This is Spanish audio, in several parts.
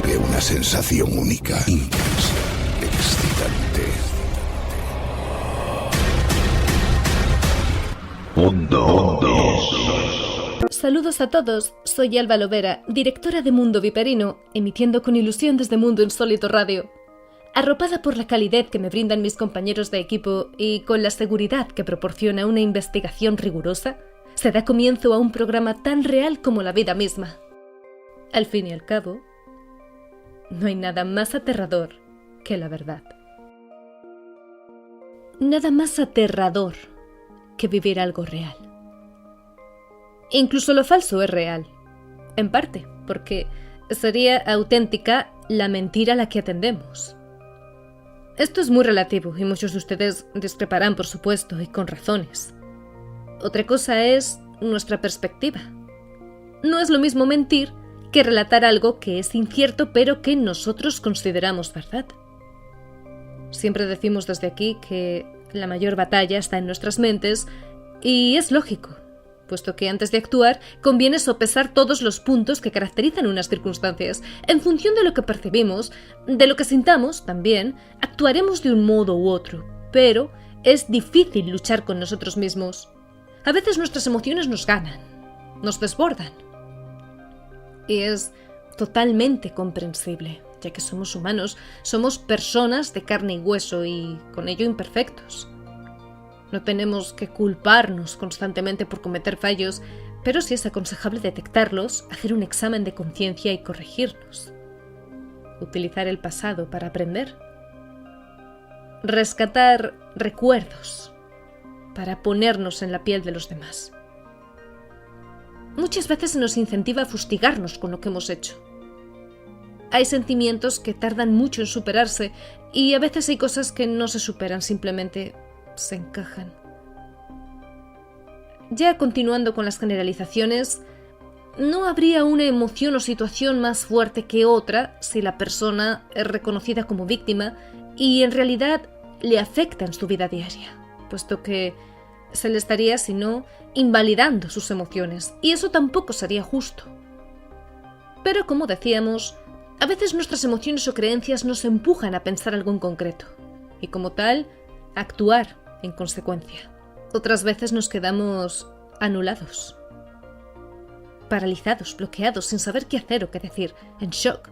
provoque una sensación única, intensa, excitante. Mundo. Saludos a todos, soy Alba Lovera, directora de Mundo Viperino, emitiendo con ilusión desde Mundo Insólito Radio. Arropada por la calidez que me brindan mis compañeros de equipo y con la seguridad que proporciona una investigación rigurosa, se da comienzo a un programa tan real como la vida misma. Al fin y al cabo, no hay nada más aterrador que la verdad. Nada más aterrador que vivir algo real. Incluso lo falso es real, en parte, porque sería auténtica la mentira a la que atendemos. Esto es muy relativo y muchos de ustedes discreparán, por supuesto, y con razones. Otra cosa es nuestra perspectiva. No es lo mismo mentir que relatar algo que es incierto pero que nosotros consideramos verdad. Siempre decimos desde aquí que la mayor batalla está en nuestras mentes y es lógico, puesto que antes de actuar conviene sopesar todos los puntos que caracterizan unas circunstancias. En función de lo que percibimos, de lo que sintamos también, actuaremos de un modo u otro, pero es difícil luchar con nosotros mismos. A veces nuestras emociones nos ganan, nos desbordan. Y es totalmente comprensible, ya que somos humanos, somos personas de carne y hueso y con ello imperfectos. No tenemos que culparnos constantemente por cometer fallos, pero sí es aconsejable detectarlos, hacer un examen de conciencia y corregirnos. Utilizar el pasado para aprender. Rescatar recuerdos para ponernos en la piel de los demás. Muchas veces se nos incentiva a fustigarnos con lo que hemos hecho. Hay sentimientos que tardan mucho en superarse y a veces hay cosas que no se superan, simplemente se encajan. Ya continuando con las generalizaciones, no habría una emoción o situación más fuerte que otra si la persona es reconocida como víctima y en realidad le afecta en su vida diaria, puesto que se le estaría, si no, invalidando sus emociones, y eso tampoco sería justo. Pero como decíamos, a veces nuestras emociones o creencias nos empujan a pensar algo en concreto, y como tal, actuar en consecuencia. Otras veces nos quedamos anulados, paralizados, bloqueados, sin saber qué hacer o qué decir, en shock.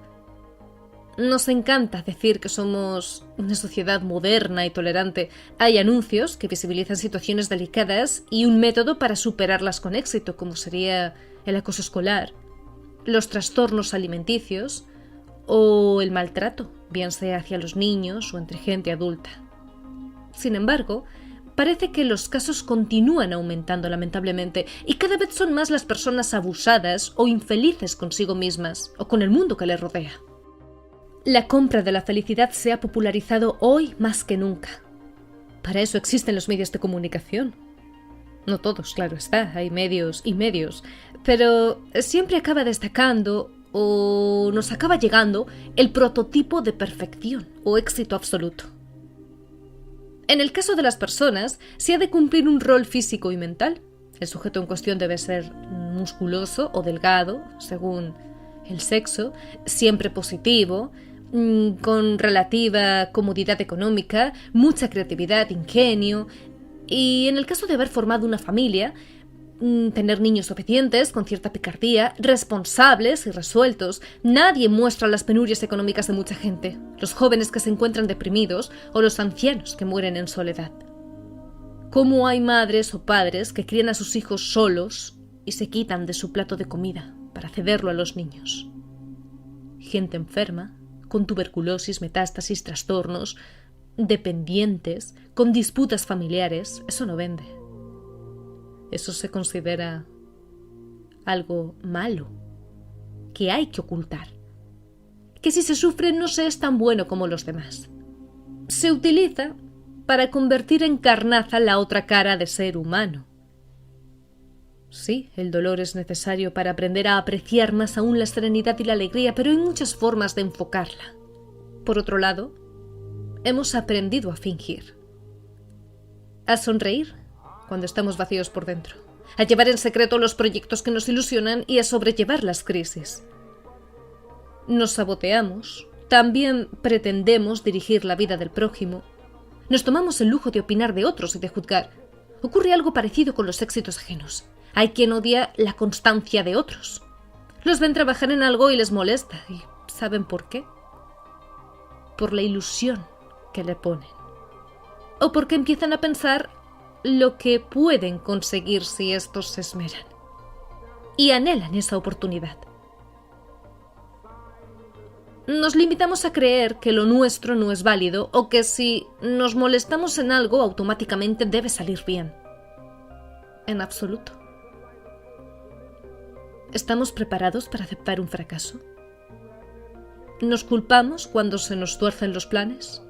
Nos encanta decir que somos una sociedad moderna y tolerante. Hay anuncios que visibilizan situaciones delicadas y un método para superarlas con éxito, como sería el acoso escolar, los trastornos alimenticios o el maltrato, bien sea hacia los niños o entre gente adulta. Sin embargo, parece que los casos continúan aumentando lamentablemente y cada vez son más las personas abusadas o infelices consigo mismas o con el mundo que les rodea. La compra de la felicidad se ha popularizado hoy más que nunca. Para eso existen los medios de comunicación. No todos, claro está, hay medios y medios, pero siempre acaba destacando o nos acaba llegando el prototipo de perfección o éxito absoluto. En el caso de las personas, se ha de cumplir un rol físico y mental. El sujeto en cuestión debe ser musculoso o delgado, según el sexo, siempre positivo, con relativa comodidad económica, mucha creatividad, ingenio, y en el caso de haber formado una familia, tener niños obedientes, con cierta picardía, responsables y resueltos. Nadie muestra las penurias económicas de mucha gente, los jóvenes que se encuentran deprimidos o los ancianos que mueren en soledad. ¿Cómo hay madres o padres que crían a sus hijos solos y se quitan de su plato de comida para cederlo a los niños? Gente enferma, con tuberculosis, metástasis, trastornos, dependientes, con disputas familiares, eso no vende. Eso se considera algo malo, que hay que ocultar, que si se sufre no se es tan bueno como los demás. Se utiliza para convertir en carnaza la otra cara de ser humano. Sí, el dolor es necesario para aprender a apreciar más aún la serenidad y la alegría, pero hay muchas formas de enfocarla. Por otro lado, hemos aprendido a fingir, a sonreír cuando estamos vacíos por dentro, a llevar en secreto los proyectos que nos ilusionan y a sobrellevar las crisis. nos saboteamos, también pretendemos dirigir la vida del prójimo, nos tomamos el lujo de opinar de otros y de juzgar. Ocurre algo parecido con los éxitos ajenos. Hay quien odia la constancia de otros. Los ven trabajar en algo y les molesta. ¿Y saben por qué? Por la ilusión que le ponen. O porque empiezan a pensar lo que pueden conseguir si estos se esmeran. Y anhelan esa oportunidad. Nos limitamos a creer que lo nuestro no es válido o que si nos molestamos en algo automáticamente debe salir bien. En absoluto. ¿Estamos preparados para aceptar un fracaso? ¿Nos culpamos cuando se nos tuercen los planes?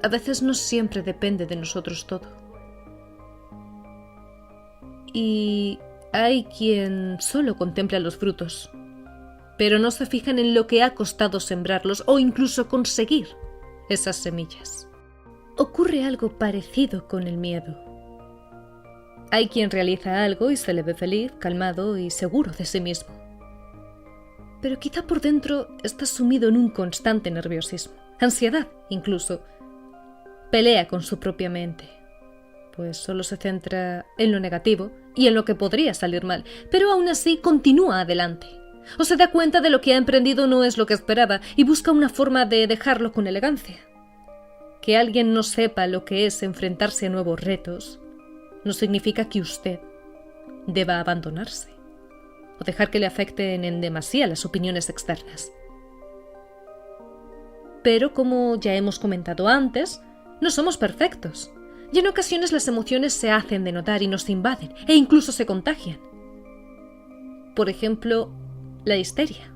A veces no siempre depende de nosotros todo. Y hay quien solo contempla los frutos, pero no se fijan en lo que ha costado sembrarlos o incluso conseguir esas semillas. Ocurre algo parecido con el miedo. Hay quien realiza algo y se le ve feliz, calmado y seguro de sí mismo. Pero quizá por dentro está sumido en un constante nerviosismo, ansiedad incluso. Pelea con su propia mente, pues solo se centra en lo negativo y en lo que podría salir mal, pero aún así continúa adelante. O se da cuenta de lo que ha emprendido no es lo que esperaba y busca una forma de dejarlo con elegancia. Que alguien no sepa lo que es enfrentarse a nuevos retos no significa que usted deba abandonarse o dejar que le afecten en demasía las opiniones externas. Pero como ya hemos comentado antes, no somos perfectos y en ocasiones las emociones se hacen de notar y nos invaden e incluso se contagian. Por ejemplo, la histeria.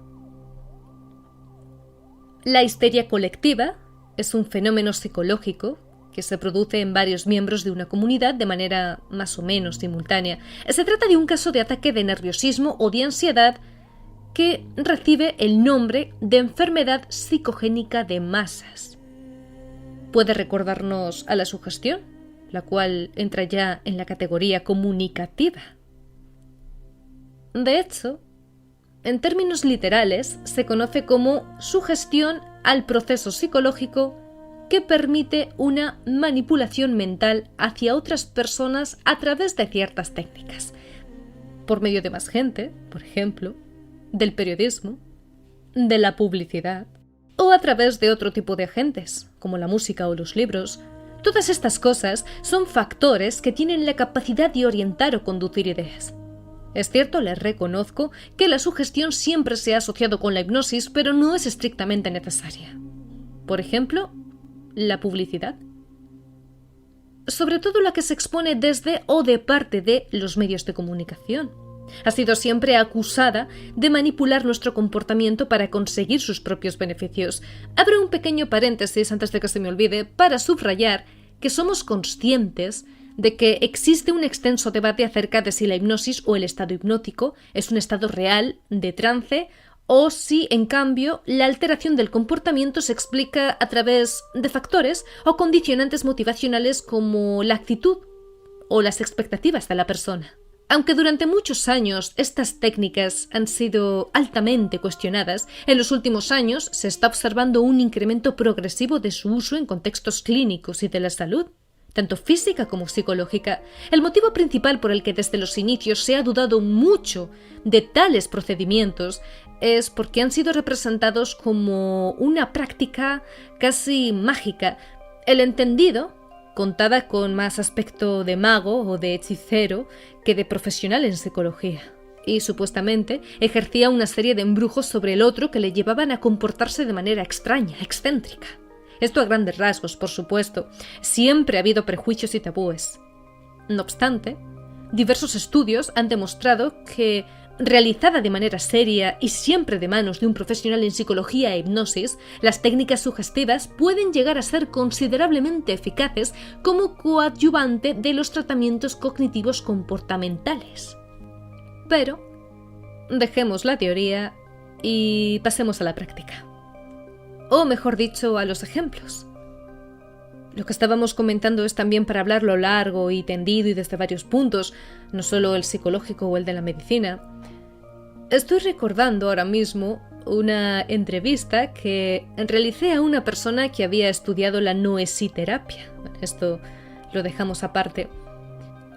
La histeria colectiva es un fenómeno psicológico que se produce en varios miembros de una comunidad de manera más o menos simultánea. Se trata de un caso de ataque de nerviosismo o de ansiedad que recibe el nombre de enfermedad psicogénica de masas. Puede recordarnos a la sugestión, la cual entra ya en la categoría comunicativa. De hecho, en términos literales, se conoce como sugestión al proceso psicológico que permite una manipulación mental hacia otras personas a través de ciertas técnicas, por medio de más gente, por ejemplo, del periodismo, de la publicidad, o a través de otro tipo de agentes, como la música o los libros. Todas estas cosas son factores que tienen la capacidad de orientar o conducir ideas. Es cierto, les reconozco que la sugestión siempre se ha asociado con la hipnosis, pero no es estrictamente necesaria. Por ejemplo, la publicidad. Sobre todo la que se expone desde o de parte de los medios de comunicación. Ha sido siempre acusada de manipular nuestro comportamiento para conseguir sus propios beneficios. Abro un pequeño paréntesis antes de que se me olvide para subrayar que somos conscientes de que existe un extenso debate acerca de si la hipnosis o el estado hipnótico es un estado real de trance o si, en cambio, la alteración del comportamiento se explica a través de factores o condicionantes motivacionales como la actitud o las expectativas de la persona. Aunque durante muchos años estas técnicas han sido altamente cuestionadas, en los últimos años se está observando un incremento progresivo de su uso en contextos clínicos y de la salud, tanto física como psicológica. El motivo principal por el que desde los inicios se ha dudado mucho de tales procedimientos es porque han sido representados como una práctica casi mágica. El entendido contaba con más aspecto de mago o de hechicero que de profesional en psicología, y supuestamente ejercía una serie de embrujos sobre el otro que le llevaban a comportarse de manera extraña, excéntrica. Esto a grandes rasgos, por supuesto. Siempre ha habido prejuicios y tabúes. No obstante, diversos estudios han demostrado que, realizada de manera seria y siempre de manos de un profesional en psicología e hipnosis, las técnicas sugestivas pueden llegar a ser considerablemente eficaces como coadyuvante de los tratamientos cognitivos comportamentales. Pero dejemos la teoría y pasemos a la práctica. O mejor dicho, a los ejemplos. Lo que estábamos comentando es también para hablarlo largo y tendido y desde varios puntos, no solo el psicológico o el de la medicina. Estoy recordando ahora mismo una entrevista que realicé a una persona que había estudiado la noesiterapia. Bueno, esto lo dejamos aparte.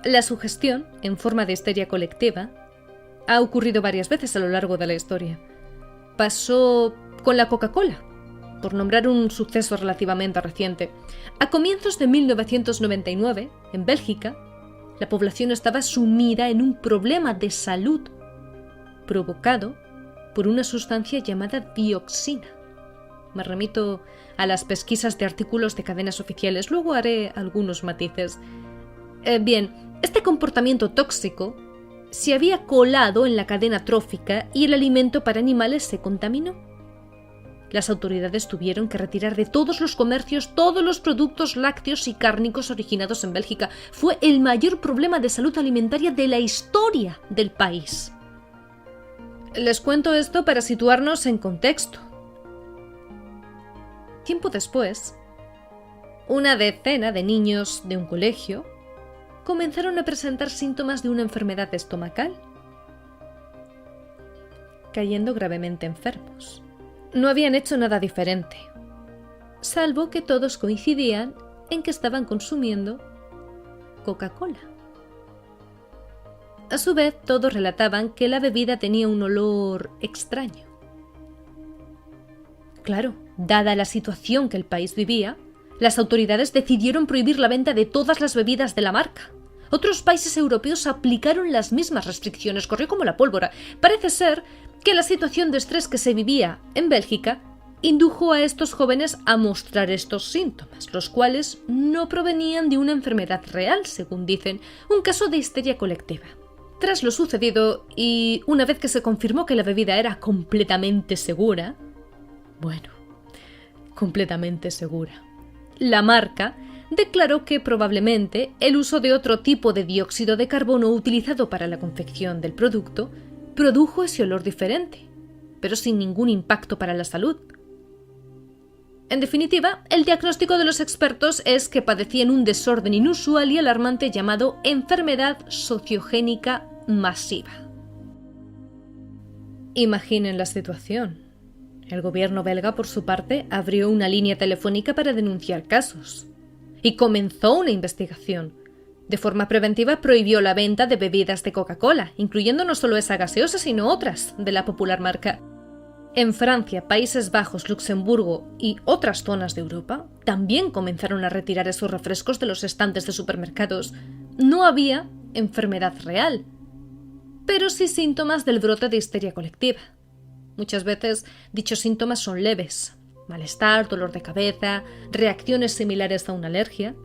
La sugestión, en forma de histeria colectiva, ha ocurrido varias veces a lo largo de la historia. Pasó con la Coca-Cola, por nombrar un suceso relativamente reciente. A comienzos de 1999, en Bélgica, la población estaba sumida en un problema de salud provocado por una sustancia llamada dioxina. Me remito a las pesquisas de artículos de cadenas oficiales, luego haré algunos matices. Bien, este comportamiento tóxico se había colado en la cadena trófica y el alimento para animales se contaminó. Las autoridades tuvieron que retirar de todos los comercios todos los productos lácteos y cárnicos originados en Bélgica. Fue el mayor problema de salud alimentaria de la historia del país. Les cuento esto para situarnos en contexto. Tiempo después, una decena de niños de un colegio comenzaron a presentar síntomas de una enfermedad estomacal, cayendo gravemente enfermos. No habían hecho nada diferente, salvo que todos coincidían en que estaban consumiendo Coca-Cola. A su vez, todos relataban que la bebida tenía un olor extraño. Claro, dada la situación que el país vivía, las autoridades decidieron prohibir la venta de todas las bebidas de la marca. Otros países europeos aplicaron las mismas restricciones, corrió como la pólvora. Parece ser que la situación de estrés que se vivía en Bélgica indujo a estos jóvenes a mostrar estos síntomas, los cuales no provenían de una enfermedad real, según dicen, un caso de histeria colectiva. Tras lo sucedido, y una vez que se confirmó que la bebida era completamente segura, completamente segura, la marca declaró que probablemente el uso de otro tipo de dióxido de carbono utilizado para la confección del producto produjo ese olor diferente, pero sin ningún impacto para la salud. En definitiva, el diagnóstico de los expertos es que padecían un desorden inusual y alarmante llamado enfermedad sociogénica masiva. Imaginen la situación. El gobierno belga, por su parte, abrió una línea telefónica para denunciar casos y comenzó una investigación. De forma preventiva prohibió la venta de bebidas de Coca-Cola, incluyendo no solo esa gaseosa, sino otras de la popular marca. En Francia, Países Bajos, Luxemburgo y otras zonas de Europa también comenzaron a retirar esos refrescos de los estantes de supermercados. No había enfermedad real, pero sí síntomas del brote de histeria colectiva. Muchas veces dichos síntomas son leves: malestar, dolor de cabeza, reacciones similares a una alergia.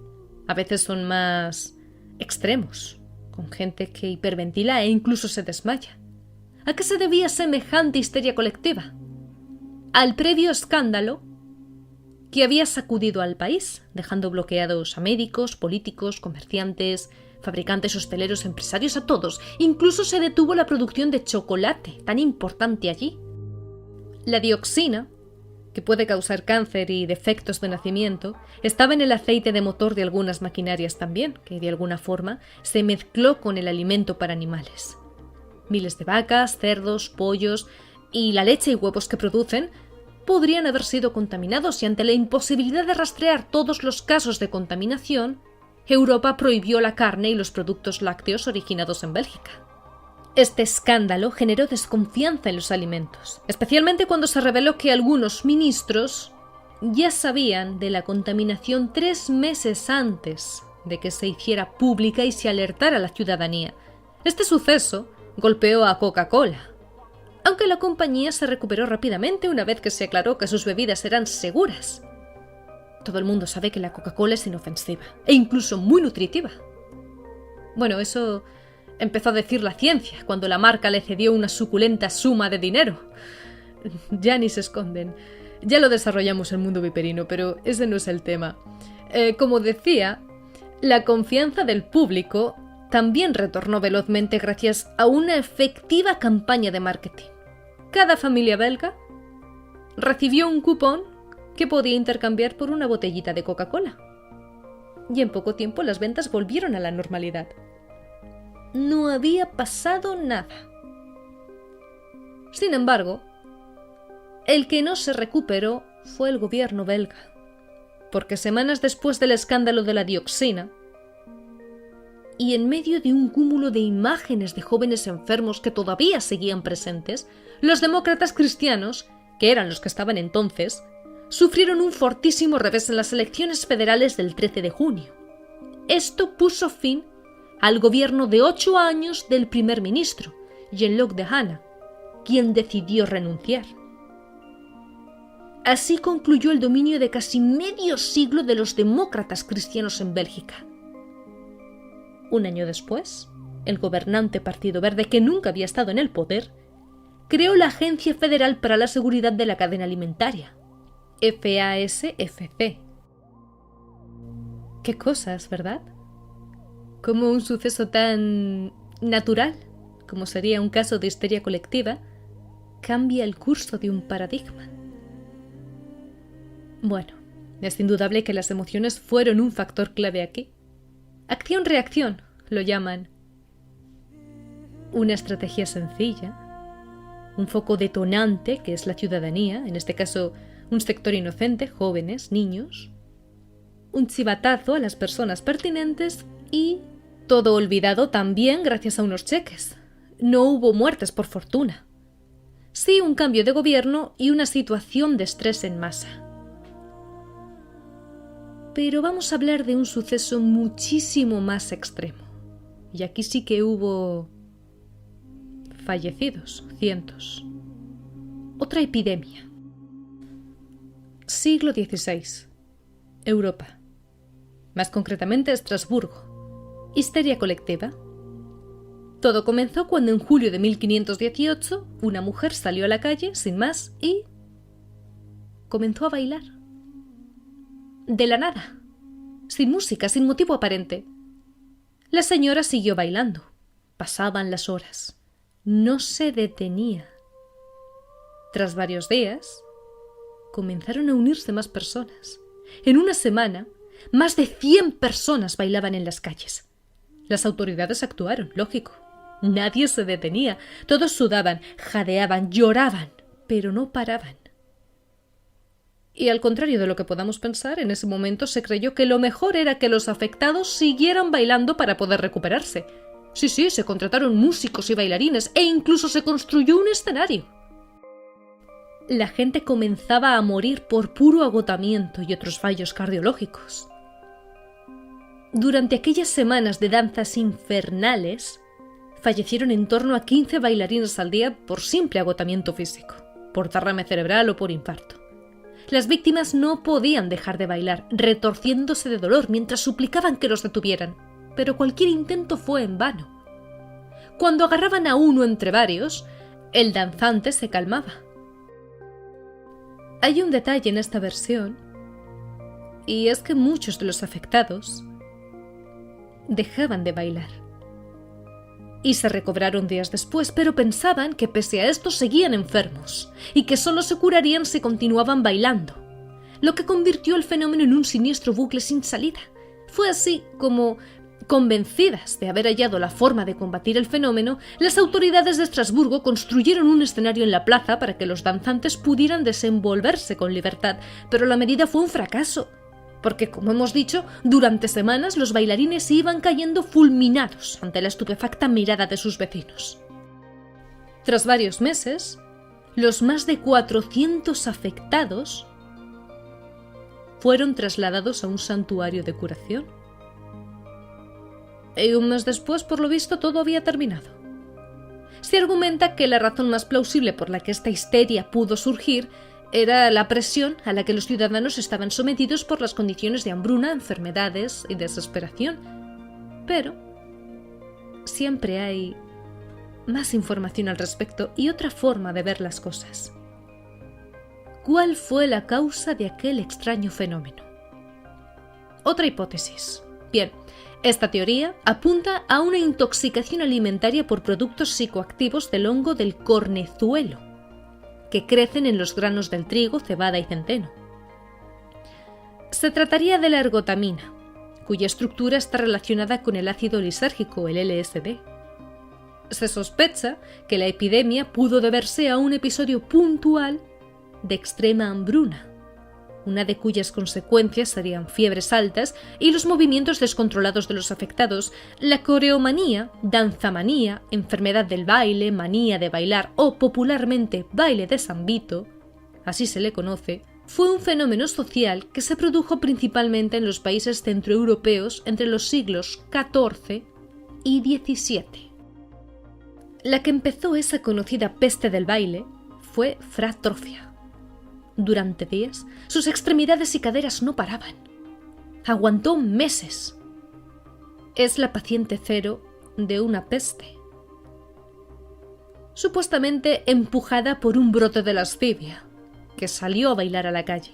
A veces son más extremos, con gente que hiperventila e incluso se desmaya. ¿A qué se debía semejante histeria colectiva? Al previo escándalo que había sacudido al país, dejando bloqueados a médicos, políticos, comerciantes, fabricantes, hosteleros, empresarios, a todos. Incluso se detuvo la producción de chocolate, tan importante allí. La dioxina, que puede causar cáncer y defectos de nacimiento, estaba en el aceite de motor de algunas maquinarias también, que de alguna forma se mezcló con el alimento para animales. Miles de vacas, cerdos, pollos y la leche y huevos que producen podrían haber sido contaminados, y ante la imposibilidad de rastrear todos los casos de contaminación, Europa prohibió la carne y los productos lácteos originados en Bélgica. Este escándalo generó desconfianza en los alimentos, especialmente cuando se reveló que algunos ministros ya sabían de la contaminación 3 meses antes de que se hiciera pública y se alertara a la ciudadanía. Este suceso golpeó a Coca-Cola, aunque la compañía se recuperó rápidamente una vez que se aclaró que sus bebidas eran seguras. Todo el mundo sabe que la Coca-Cola es inofensiva e incluso muy nutritiva. Bueno, eso empezó a decir la ciencia cuando la marca le cedió una suculenta suma de dinero. Ya ni se esconden. Ya lo desarrollamos en el mundo viperino, pero ese no es el tema. Como decía, la confianza del público también retornó velozmente gracias a una efectiva campaña de marketing. Cada familia belga recibió un cupón que podía intercambiar por una botellita de Coca-Cola. Y en poco tiempo las ventas volvieron a la normalidad. No había pasado nada. Sin embargo, El que no se recuperó fue el gobierno belga, porque semanas después del escándalo de la dioxina, y en medio de un cúmulo de imágenes de jóvenes enfermos que todavía seguían presentes, los demócratas cristianos, que eran los que estaban entonces, sufrieron un fortísimo revés en las elecciones federales del 13 de junio. Esto puso fin al gobierno de 8 años del primer ministro, Jean-Luc Dehaene, quien decidió renunciar. Así concluyó el dominio de casi medio siglo de los demócratas cristianos en Bélgica. Un año después, el gobernante Partido Verde, que nunca había estado en el poder, creó la Agencia Federal para la Seguridad de la Cadena Alimentaria, FASFC. Qué cosas, ¿verdad? Como un suceso tan natural, como sería un caso de histeria colectiva, cambia el curso de un paradigma. Bueno, es indudable que las emociones fueron un factor clave aquí. Acción-reacción, lo llaman. Una estrategia sencilla, un foco detonante, que es la ciudadanía, en este caso un sector inocente, jóvenes, niños, un chivatazo a las personas pertinentes y todo olvidado también gracias a unos cheques. No hubo muertes, por fortuna. Sí, un cambio de gobierno y una situación de estrés en masa. Pero vamos a hablar de un suceso muchísimo más extremo. Y aquí sí que hubo fallecidos, cientos. Otra epidemia. Siglo XVI. Europa. Más concretamente Estrasburgo. Histeria colectiva. Todo comenzó cuando en julio de 1518 una mujer salió a la calle, sin más, y comenzó a bailar. De la nada, sin música, sin motivo aparente. La señora siguió bailando. Pasaban las horas. No se detenía. Tras varios días, comenzaron a unirse más personas. En una semana, más de 100 personas bailaban en las calles. Las autoridades actuaron, lógico. Nadie se detenía. Todos sudaban, jadeaban, lloraban, pero no paraban. Y al contrario de lo que podamos pensar, en ese momento se creyó que lo mejor era que los afectados siguieran bailando para poder recuperarse. Sí, se contrataron músicos y bailarines e incluso se construyó un escenario. La gente comenzaba a morir por puro agotamiento y otros fallos cardiológicos. Durante aquellas semanas de danzas infernales, fallecieron en torno a 15 bailarines al día por simple agotamiento físico, por derrame cerebral o por infarto. Las víctimas no podían dejar de bailar, retorciéndose de dolor mientras suplicaban que los detuvieran, pero cualquier intento fue en vano. Cuando agarraban a uno entre varios, el danzante se calmaba. Hay un detalle en esta versión, y es que muchos de los afectados dejaban de bailar. Y se recobraron días después, pero pensaban que pese a esto seguían enfermos y que solo se curarían si continuaban bailando, lo que convirtió el fenómeno en un siniestro bucle sin salida. Fue así como, convencidas de haber hallado la forma de combatir el fenómeno, las autoridades de Estrasburgo construyeron un escenario en la plaza para que los danzantes pudieran desenvolverse con libertad, pero la medida fue un fracaso. Porque, como hemos dicho, durante semanas los bailarines iban cayendo fulminados ante la estupefacta mirada de sus vecinos. Tras varios meses, los más de 400 afectados fueron trasladados a un santuario de curación. Y un mes después, por lo visto, todo había terminado. Se argumenta que la razón más plausible por la que esta histeria pudo surgir era la presión a la que los ciudadanos estaban sometidos por las condiciones de hambruna, enfermedades y desesperación. Pero siempre hay más información al respecto y otra forma de ver las cosas. ¿Cuál fue la causa de aquel extraño fenómeno? Otra hipótesis. Bien, esta teoría apunta a una intoxicación alimentaria por productos psicoactivos del hongo del cornezuelo, que crecen en los granos del trigo, cebada y centeno. Se trataría de la ergotamina, cuya estructura está relacionada con el ácido lisérgico, el LSD. Se sospecha que la epidemia pudo deberse a un episodio puntual de extrema hambruna, una de cuyas consecuencias serían fiebres altas y los movimientos descontrolados de los afectados, la coreomanía, danzamanía, enfermedad del baile, manía de bailar o popularmente baile de San Vito, así se le conoce, fue un fenómeno social que se produjo principalmente en los países centroeuropeos entre los siglos XIV y XVII. La que empezó esa conocida peste del baile fue Fra Trofia. Durante días, sus extremidades y caderas no paraban. Aguantó meses. Es la paciente cero de una peste. Supuestamente empujada por un brote de lascivia, que salió a bailar a la calle.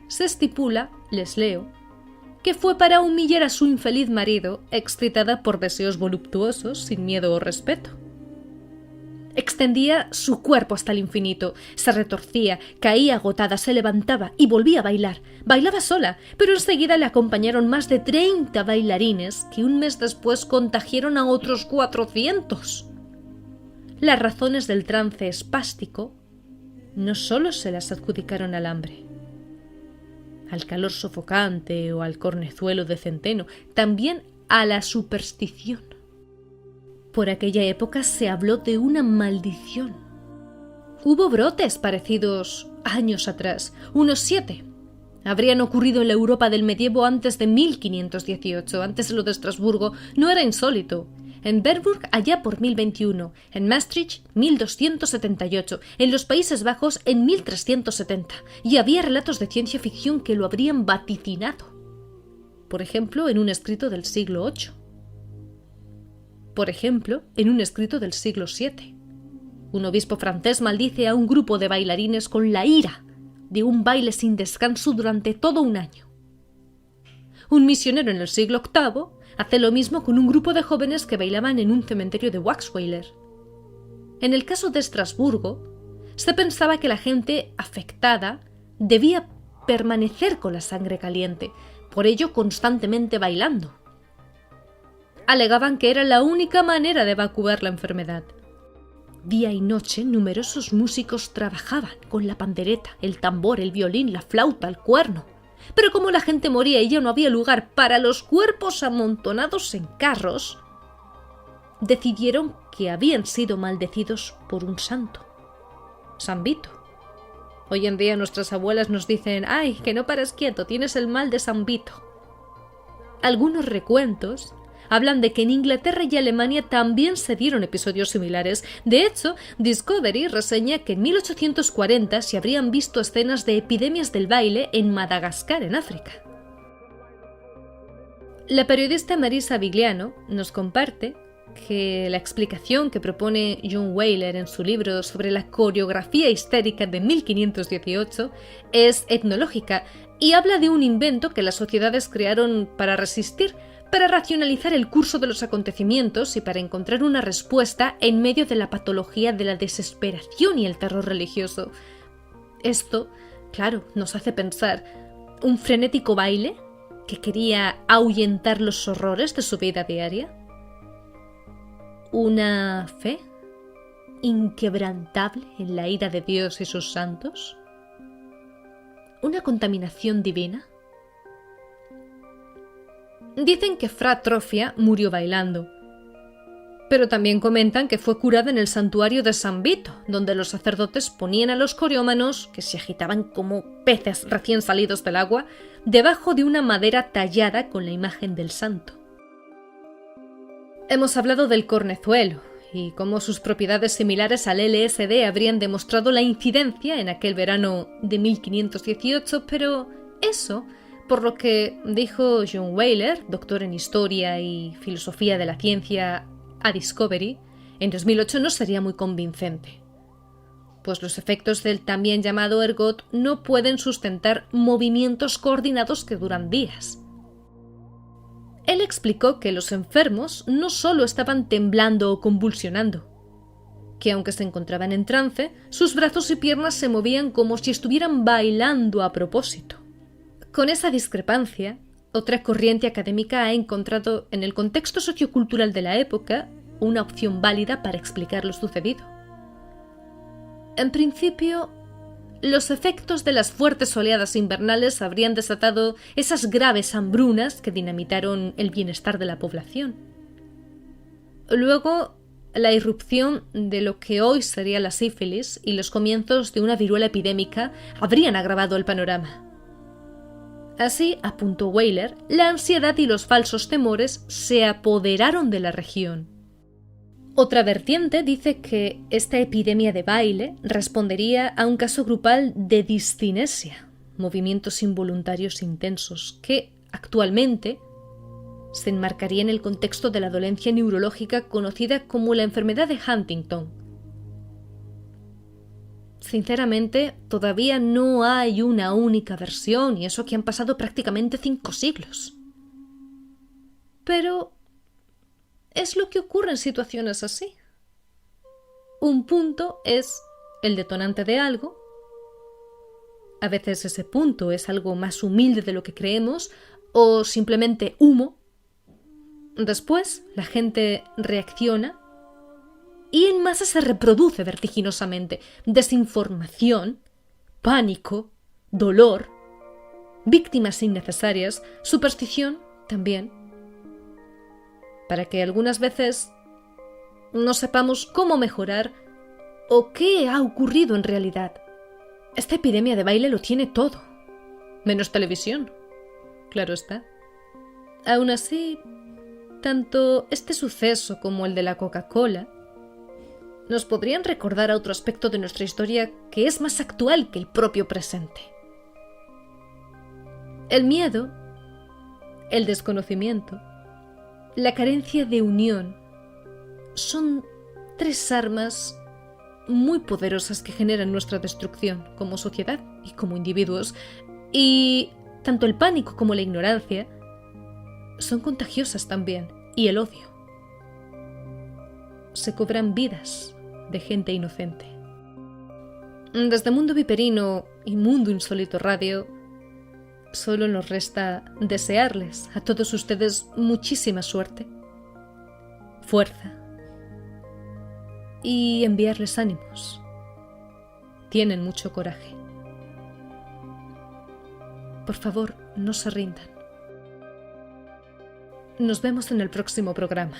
Se estipula, les leo, que fue para humillar a su infeliz marido, excitada por deseos voluptuosos sin miedo o respeto. Extendía su cuerpo hasta el infinito, se retorcía, caía agotada, se levantaba y volvía a bailar. Bailaba sola, pero enseguida le acompañaron más de 30 bailarines que un mes después contagiaron a otros 400. Las razones del trance espástico no solo se las adjudicaron al hambre, al calor sofocante o al cornezuelo de centeno, también a la superstición. Por aquella época se habló de una maldición. Hubo brotes parecidos años atrás, unos 7. Habrían ocurrido en la Europa del medievo antes de 1518, antes de lo de Estrasburgo, no era insólito. En Bernburg allá por 1021, en Maastricht 1278, en los Países Bajos en 1370, y había relatos de ciencia ficción que lo habrían vaticinado. Por ejemplo, en un escrito del siglo VIII. Por ejemplo, en un escrito del siglo VII. Un obispo francés maldice a un grupo de bailarines con la ira de un baile sin descanso durante todo un año. Un misionero en el siglo VIII hace lo mismo con un grupo de jóvenes que bailaban en un cementerio de Waxweiler. En el caso de Estrasburgo, se pensaba que la gente afectada debía permanecer con la sangre caliente, por ello constantemente bailando. Alegaban que era la única manera de evacuar la enfermedad. Día y noche numerosos músicos trabajaban con la pandereta, el tambor, el violín, la flauta, el cuerno. Pero como la gente moría y ya no había lugar para los cuerpos amontonados en carros, decidieron que habían sido maldecidos por un santo, San Vito. Hoy en día nuestras abuelas nos dicen: ¡ay, que no pares quieto, tienes el mal de San Vito! Algunos recuentos hablan de que en Inglaterra y Alemania también se dieron episodios similares. De hecho, Discovery reseña que en 1840 se habrían visto escenas de epidemias del baile en Madagascar, en África. La periodista Marisa Vigliano nos comparte que la explicación que propone John Wheeler en su libro sobre la coreografía histérica de 1518 es etnológica y habla de un invento que las sociedades crearon para resistir, para racionalizar el curso de los acontecimientos y para encontrar una respuesta en medio de la patología de la desesperación y el terror religioso. Esto, claro, nos hace pensar: ¿un frenético baile que quería ahuyentar los horrores de su vida diaria? ¿Una fe inquebrantable en la ira de Dios y sus santos? ¿Una contaminación divina? Dicen que Fra Trofia murió bailando, pero también comentan que fue curada en el santuario de San Vito, donde los sacerdotes ponían a los coreómanos, que se agitaban como peces recién salidos del agua, debajo de una madera tallada con la imagen del santo. Hemos hablado del cornezuelo y cómo sus propiedades similares al LSD habrían demostrado la incidencia en aquel verano de 1518, pero eso, por lo que dijo John Wheeler, doctor en Historia y Filosofía de la Ciencia a Discovery, en 2008 no sería muy convincente, pues los efectos del también llamado ergot no pueden sustentar movimientos coordinados que duran días. Él explicó que los enfermos no solo estaban temblando o convulsionando, que aunque se encontraban en trance, sus brazos y piernas se movían como si estuvieran bailando a propósito. Con esa discrepancia, otra corriente académica ha encontrado en el contexto sociocultural de la época una opción válida para explicar lo sucedido. En principio, los efectos de las fuertes oleadas invernales habrían desatado esas graves hambrunas que dinamitaron el bienestar de la población. Luego, la irrupción de lo que hoy sería la sífilis y los comienzos de una viruela epidémica habrían agravado el panorama. Así, apuntó Weyler, la ansiedad y los falsos temores se apoderaron de la región. Otra vertiente dice que esta epidemia de baile respondería a un caso grupal de discinesia, movimientos involuntarios intensos, que actualmente se enmarcaría en el contexto de la dolencia neurológica conocida como la enfermedad de Huntington. Sinceramente, todavía no hay una única versión, y eso que han pasado prácticamente 5 siglos. Pero es lo que ocurre en situaciones así. Un punto es el detonante de algo. A veces ese punto es algo más humilde de lo que creemos, o simplemente humo. Después, la gente reacciona y en masa se reproduce vertiginosamente. Desinformación, pánico, dolor, víctimas innecesarias, superstición también. Para que algunas veces no sepamos cómo mejorar o qué ha ocurrido en realidad. Esta epidemia de baile lo tiene todo, menos televisión, claro está. Aún así, tanto este suceso como el de la Coca-Cola nos podrían recordar a otro aspecto de nuestra historia que es más actual que el propio presente. El miedo, el desconocimiento, la carencia de unión son 3 armas muy poderosas que generan nuestra destrucción como sociedad y como individuos, y tanto el pánico como la ignorancia son contagiosas también, y el odio. Se cobran vidas de gente inocente. Desde Mundo Viperino y Mundo Insólito Radio, solo nos resta desearles a todos ustedes muchísima suerte, fuerza y enviarles ánimos. Tienen mucho coraje. Por favor, no se rindan. Nos vemos en el próximo programa.